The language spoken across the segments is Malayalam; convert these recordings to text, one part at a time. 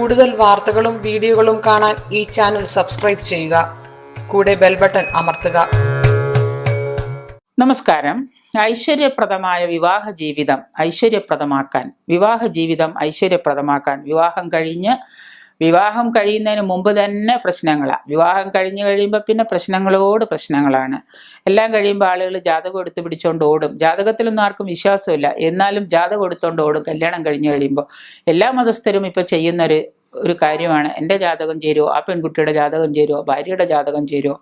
കൂടുതൽ വാർത്തകളും വീഡിയോകളും കാണാൻ ഈ ചാനൽ സബ്സ്ക്രൈബ് ചെയ്യുക. കൂടെ ബെൽ ബട്ടൺ അമർത്തുക. നമസ്കാരം. ഐശ്വര്യപ്രദമായ വിവാഹ ജീവിതം ഐശ്വര്യപ്രദമാക്കാൻ, വിവാഹം കഴിയുന്നതിന് മുമ്പ് തന്നെ പ്രശ്നങ്ങളാണ്. വിവാഹം കഴിഞ്ഞ് കഴിയുമ്പോൾ പിന്നെ പ്രശ്നങ്ങളോട് പ്രശ്നങ്ങളാണ്. എല്ലാം കഴിയുമ്പോൾ ആളുകൾ ജാതകം എടുത്ത് പിടിച്ചുകൊണ്ട് ഓടും. ജാതകത്തിലൊന്നും ആർക്കും വിശ്വാസമില്ല, എന്നാലും ജാതകം എടുത്തുകൊണ്ട് ഓടും. കല്യാണം കഴിഞ്ഞ് കഴിയുമ്പോൾ എല്ലാ മതസ്ഥരും ഇപ്പോൾ ചെയ്യുന്നൊരു കാര്യമാണ്, എൻ്റെ ജാതകം ചേരുമോ, ആ പെൺകുട്ടിയുടെ ജാതകം ചേരുമോ, ഭാര്യയുടെ ജാതകം ചേരുമോ.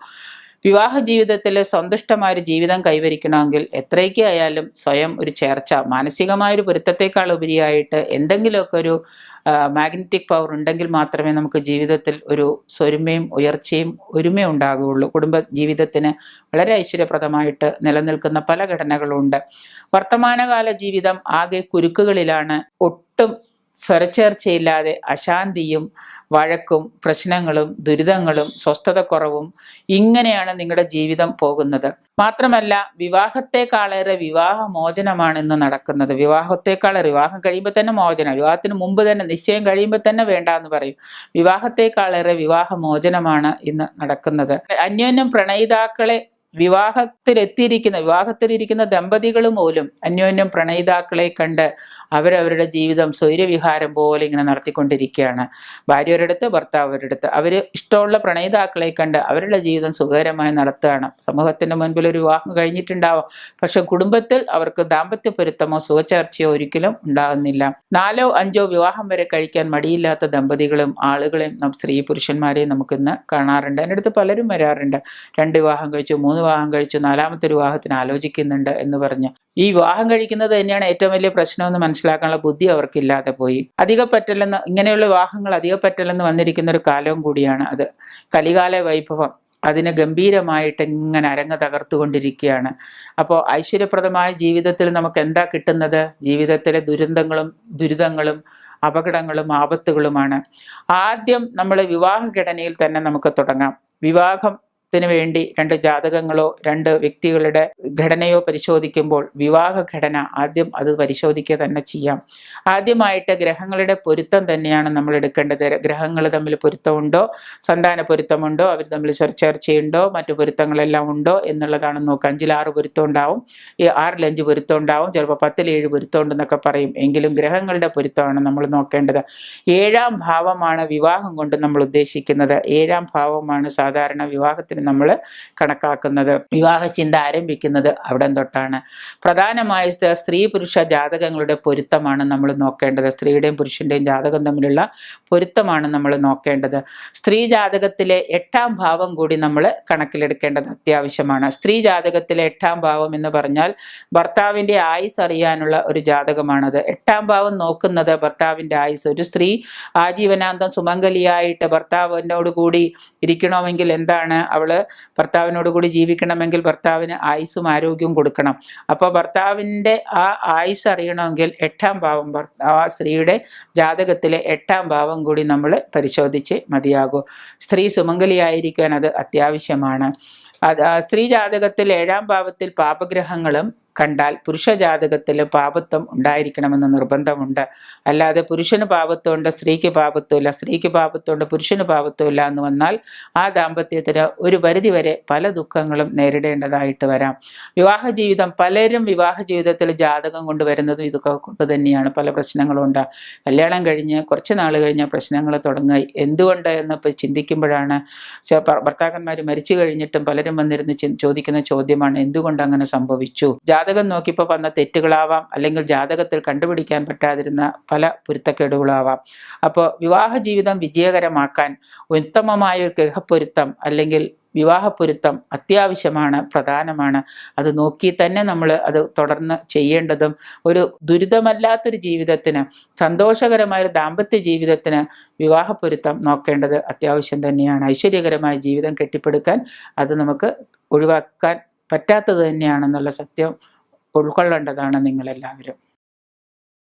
വിവാഹ ജീവിതത്തിൽ സന്തുഷ്ടമായൊരു ജീവിതം കൈവരിക്കണമെങ്കിൽ എത്രയൊക്കെ ആയാലും സ്വയം ഒരു ചേർച്ച, മാനസികമായൊരു പൊരുത്തത്തെക്കാൾ ഉപരിയായിട്ട് എന്തെങ്കിലുമൊക്കെ ഒരു മാഗ്നറ്റിക് പവർ ഉണ്ടെങ്കിൽ മാത്രമേ നമുക്ക് ജീവിതത്തിൽ ഒരു സ്വരുമയും ഉയർച്ചയും ഒരുമയും ഉണ്ടാകുകയുള്ളൂ. കുടുംബ ജീവിതത്തിന് വളരെ ഐശ്വര്യപ്രദമായിട്ട് നിലനിൽക്കുന്ന പല ഘടനകളുണ്ട്. വർത്തമാനകാല ജീവിതം ആകെ കുരുക്കുകളിലാണ്. ഒട്ടും സ്വരച്ചേർച്ചയില്ലാതെ അശാന്തിയും വഴക്കും പ്രശ്നങ്ങളും ദുരിതങ്ങളും സ്വസ്ഥതക്കുറവും ഇങ്ങനെയാണ് നിങ്ങളുടെ ജീവിതം പോകുന്നത്. മാത്രമല്ല, വിവാഹത്തെക്കാളേറെ വിവാഹമോചനമാണ് ഇന്ന് നടക്കുന്നത്. വിവാഹം കഴിയുമ്പോൾ തന്നെ മോചനം, വിവാഹത്തിന് മുമ്പ് തന്നെ നിശ്ചയം കഴിയുമ്പോൾ തന്നെ വേണ്ട എന്ന് പറയും. വിവാഹത്തെക്കാളേറെ വിവാഹമോചനമാണ് ഇന്ന് നടക്കുന്നത്. അന്യോന്യം പ്രണയിതാക്കളെ വിവാഹത്തിലിരിക്കുന്ന ദമ്പതികൾ പോലും അന്യോന്യം പ്രണയിതാക്കളെ കണ്ട് അവരവരുടെ ജീവിതം സ്വൈരവിഹാരം പോലെ ഇങ്ങനെ നടത്തിക്കൊണ്ടിരിക്കുകയാണ്. ഭാര്യ ഒരിടത്ത്, ഭർത്താവ് ഒരിടത്ത്. അവർ ഇഷ്ടമുള്ള പ്രണയിതാക്കളെ കണ്ട് അവരുടെ ജീവിതം സുഖകരമായി നടത്തുകയാണ്. സമൂഹത്തിൻ്റെ മുൻപിൽ ഒരു വിവാഹം കഴിഞ്ഞിട്ടുണ്ടാവാം, പക്ഷെ കുടുംബത്തിൽ അവർക്ക് ദാമ്പത്യ പൊരുത്തമോ സുഖചേർച്ചയോ ഒരിക്കലും ഉണ്ടാകുന്നില്ല. 4ഓ 5ഓ വിവാഹം വരെ കഴിക്കാൻ മടിയില്ലാത്ത ദമ്പതികളും ആളുകളെയും സ്ത്രീ പുരുഷന്മാരെയും നമുക്കിന്ന് കാണാറുണ്ട്. എൻ്റെ അടുത്ത് പലരും വരാറുണ്ട്. 2 വിവാഹം കഴിച്ചു, 3 വിവാഹം കഴിച്ചു, 4ാമത്തെ വിവാഹത്തിന് ആലോചിക്കുന്നുണ്ട് എന്ന് പറഞ്ഞ്. ഈ വിവാഹം കഴിക്കുന്നത് തന്നെയാണ് ഏറ്റവും വലിയ പ്രശ്നമെന്ന് മനസ്സിലാക്കാനുള്ള ബുദ്ധി അവർക്കില്ലാതെ പോയി. ഇങ്ങനെയുള്ള വിവാഹങ്ങൾ അധികപ്പറ്റലെന്ന് വന്നിരിക്കുന്ന ഒരു കാലവും കൂടിയാണ് അത്. കലികാല വൈഭവം അതിന് ഗംഭീരമായിട്ട് ഇങ്ങനെ അരങ്ങ് തകർത്തുകൊണ്ടിരിക്കുകയാണ്. അപ്പോൾ ഐശ്വര്യപ്രദമായ ജീവിതത്തിൽ നമുക്ക് എന്താ കിട്ടുന്നത്? ജീവിതത്തിലെ ദുരിതങ്ങളും അപകടങ്ങളും ആപത്തുകളുമാണ്. ആദ്യം നമ്മൾ വിവാഹഘടനയിൽ തന്നെ നമുക്ക് തുടങ്ങാം. വിവാഹത്തിന് വേണ്ടി 2 ജാതകങ്ങളോ 2 വ്യക്തികളുടെ ഘടനയോ പരിശോധിക്കുമ്പോൾ വിവാഹ ഘടന ആദ്യം അത് പരിശോധിക്കുക തന്നെ ചെയ്യാം. ആദ്യമായിട്ട് ഗ്രഹങ്ങളുടെ പൊരുത്തം തന്നെയാണ് നമ്മൾ എടുക്കേണ്ടത്. ഗ്രഹങ്ങൾ തമ്മിൽ പൊരുത്തമുണ്ടോ, സന്താന പൊരുത്തമുണ്ടോ, അവർ തമ്മിൽ സ്വരച്ചേർച്ചയുണ്ടോ, മറ്റു പൊരുത്തങ്ങളെല്ലാം ഉണ്ടോ എന്നുള്ളതാണ് നോക്കുക. 5-ൽ 6 പൊരുത്തം ഉണ്ടാവും, 6-ൽ 5 പൊരുത്തം ഉണ്ടാവും, ചിലപ്പോൾ 10-ൽ 7 പൊരുത്തം ഉണ്ടെന്നൊക്കെ പറയും. എങ്കിലും ഗ്രഹങ്ങളുടെ പൊരുത്തമാണ് നമ്മൾ നോക്കേണ്ടത്. 7ാം ഭാവമാണ് വിവാഹം കൊണ്ട് നമ്മൾ ഉദ്ദേശിക്കുന്നത്. 7ാം ഭാവമാണ് സാധാരണ വിവാഹത്തിന് നമ്മൾ കണക്കാക്കുന്നത്. വിവാഹ ചിന്ത ആരംഭിക്കുന്നത് അവിടെ തൊട്ടാണ്. പ്രധാനമായ സ്ത്രീ പുരുഷ ജാതകങ്ങളുടെ പൊരുത്തമാണ് നമ്മൾ നോക്കേണ്ടത്. സ്ത്രീയുടെയും പുരുഷന്റെയും ജാതകം തമ്മിലുള്ള പൊരുത്തമാണ് നമ്മൾ നോക്കേണ്ടത്. സ്ത്രീ ജാതകത്തിലെ 8ാം ഭാവം കൂടി നമ്മൾ കണക്കിലെടുക്കേണ്ടത് അത്യാവശ്യമാണ്. സ്ത്രീ ജാതകത്തിലെ 8ാം ഭാവം എന്ന് പറഞ്ഞാൽ ഭർത്താവിന്റെ ആയുസ് അറിയാനുള്ള ഒരു ജാതകമാണത്. 8ാം ഭാവം നോക്കുന്നത് ഭർത്താവിന്റെ ആയുസ്. ഒരു സ്ത്രീ ആജീവനാന്തം സുമംഗലിയായിട്ട് ഭർത്താവിനോട് കൂടി ഇരിക്കണമെങ്കിൽ എന്താണ്, അവള് ഭർത്താവിനോട് കൂടി ജീവിക്കണമെങ്കിൽ ഭർത്താവിന് ആയുസ്സും ആരോഗ്യവും കൊടുക്കണം. അപ്പോൾ ഭർത്താവിൻ്റെ ആ ആയുസ് അറിയണമെങ്കിൽ 8ാം ഭാവം, ആ സ്ത്രീയുടെ ജാതകത്തിലെ 8ാം ഭാവം കൂടി നമ്മൾ പരിശോധിച്ച് മതിയാകൂ. സ്ത്രീ സുമംഗലിയായിരിക്കാൻ അത് അത്യാവശ്യമാണ്. സ്ത്രീ ജാതകത്തിൽ 7ാം ഭാവത്തിൽ പാപഗ്രഹങ്ങളും കണ്ടാൽ പുരുഷ ജാതകത്തിലും പാപത്വം ഉണ്ടായിരിക്കണമെന്ന് നിർബന്ധമുണ്ട്. അല്ലാതെ പുരുഷന് പാപത്വമുണ്ട് സ്ത്രീക്ക് പാപത്വമില്ല, സ്ത്രീക്ക് പാപത്വമുണ്ട് പുരുഷന് പാപത്വമില്ല എന്ന് വന്നാൽ ആ ദാമ്പത്യത്തിന് ഒരു പരിധിവരെ പല ദുഃഖങ്ങളും നേരിടേണ്ടതായിട്ട് വരാം. പലരും വിവാഹ ജീവിതത്തിൽ ജാതകം കൊണ്ടുവരുന്നതും ഇതൊക്കെ കൊണ്ട് തന്നെയാണ്. പല പ്രശ്നങ്ങളും ഉണ്ട്. കല്യാണം കഴിഞ്ഞ് കുറച്ച് നാൾ കഴിഞ്ഞ പ്രശ്നങ്ങൾ തുടങ്ങുക. എന്തുകൊണ്ട് എന്ന് ചിന്തിക്കുമ്പോഴാണ് ഭർത്താക്കന്മാർ മരിച്ചു കഴിഞ്ഞിട്ടും പലരും വന്നിരുന്ന് ചോദിക്കുന്ന ചോദ്യമാണ്, എന്തുകൊണ്ട് അങ്ങനെ സംഭവിച്ചു? ജാതകം നോക്കിയപ്പോൾ വന്ന തെറ്റുകളാവാം, അല്ലെങ്കിൽ ജാതകത്തിൽ കണ്ടുപിടിക്കാൻ പറ്റാതിരുന്ന പല പൊരുത്തക്കേടുകളാവാം. അപ്പോൾ വിവാഹ ജീവിതം വിജയകരമാക്കാൻ ഉത്തമമായ ഒരു ഗ്രഹപ്പൊരുത്തം അല്ലെങ്കിൽ വിവാഹപ്പൊരുത്തം അത്യാവശ്യമാണ്, പ്രധാനമാണ്. അത് നോക്കി തന്നെ നമ്മൾ അത് തുടർന്ന് ചെയ്യേണ്ടതും ഒരു ദുരിതമല്ലാത്തൊരു ജീവിതത്തിന്, സന്തോഷകരമായൊരു ദാമ്പത്യ ജീവിതത്തിന് വിവാഹപ്പൊരുത്തം നോക്കേണ്ടത് അത്യാവശ്യം തന്നെയാണ്. ഐശ്വര്യകരമായ ജീവിതം കെട്ടിപ്പടുക്കാൻ അത് നമുക്ക് ഒഴിവാക്കാൻ പറ്റാത്തത് തന്നെയാണെന്നുള്ള സത്യം ഉൾക്കൊള്ളേണ്ടതാണ് നിങ്ങളെല്ലാവരും.